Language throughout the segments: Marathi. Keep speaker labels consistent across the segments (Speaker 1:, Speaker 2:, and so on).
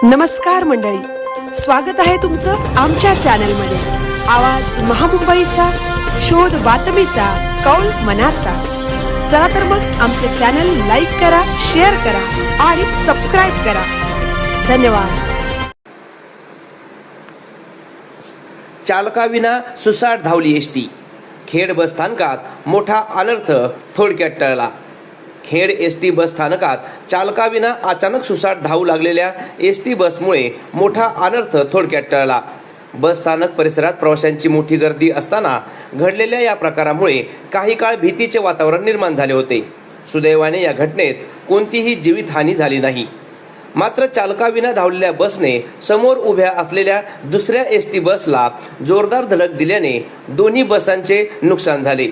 Speaker 1: नमस्कार मंडळी, स्वागत आहे तुमचं आमच्या चॅनलमध्ये। आवाज महामुंबईचा, शोध बातमीचा, कौल मनाचा। चला तर मग आमचे चॅनल लाईक करा, शेअर करा आणि सबस्क्राइब करा। धन्यवाद।
Speaker 2: चालकाविना सुसाट धावली एसटी। खेड बस स्थानकात मोठा अनर्थ थोडक्यात टळला। खेड एसटी बस स्थानकात चालकाविना अचानक सुसाट धावू लागलेल्या एसटी बसमुळे मोठा अनर्थ थोडक्यात टळला। बस स्थानक परिसरात प्रवाशांची मोठी गर्दी असताना घडलेल्या या प्रकारामुळे काही काळ भीतीचे वातावरण निर्माण झाले होते। सुदैवाने या घटनेत कोणतीही जीवितहानी झाली नाही। मात्र चालकाविना धावलेल्या बसने समोर उभ्या असलेल्या दुसऱ्या एसटी बसला जोरदार धडक दिल्याने दोन्ही बसांचे नुकसान झाले।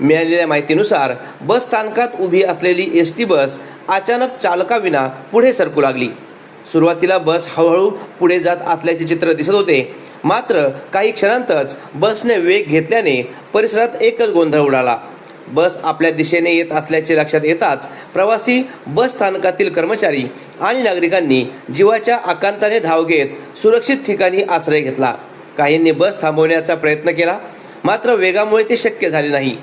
Speaker 2: मिळालेल्या माहितीनुसार बस स्थानकात उभी असलेली एसटी बस अचानक चालकाविना पुढे सरकू लागली। सुरुवातीला बस हळूहळू पुढे जात असल्याचे चित्र दिसत होते, मात्र काही क्षणांतच बसने वेग घेतल्याने परिसरात एकच गोंधळ उडाला। बस आपल्या दिशेने येत असल्याचे लक्षात येताच प्रवासी, बस स्थानकातील कर्मचारी आणि नागरिकांनी जीवाच्या आकांताने धाव घेत सुरक्षित ठिकाणी आश्रय घेतला। काहींनी बस थांबवण्याचा प्रयत्न केला, मात्र वेगामुळे ते शक्य झाले नाही।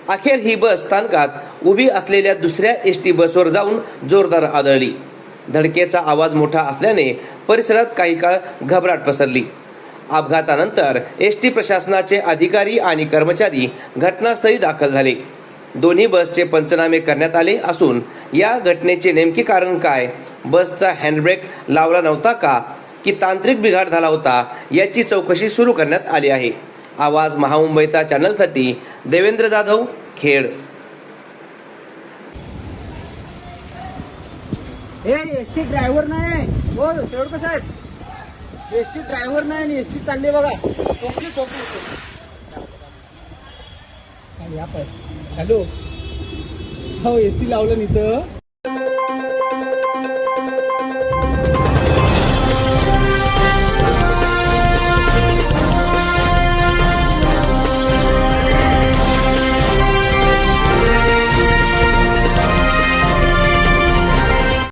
Speaker 2: अखेर ही बस स्थानकात उभी असलेल्या दुसऱ्या एसटी बसवर जाऊन जोरदार आदळली। धडकेचा आवाज मोठा असल्याने परिसरात काही काळ घबराट पसरली। अपघातानंतर एसटी प्रशासनाचे अधिकारी आणि कर्मचारी घटनास्थळी दाखल झाले। दोन्ही बसचे पंचनामे करण्यात आले असून या घटनेचे नेमके कारण काय, बसचा हँडब्रेक लावला नव्हता का की तांत्रिक बिघाड झाला होता, याची चौकशी सुरू करण्यात आली आहे। आवाज महामुंबईचा चॅनलसाठी देवेंद्र जाधव, खेड।
Speaker 3: एसटी ड्रायव्हर नाही हो शेवटकर साहेब, एसटी ड्रायव्हर नाही आणि एसटी चालली बघा। हॅलो, हो एसटी लावलं इथं।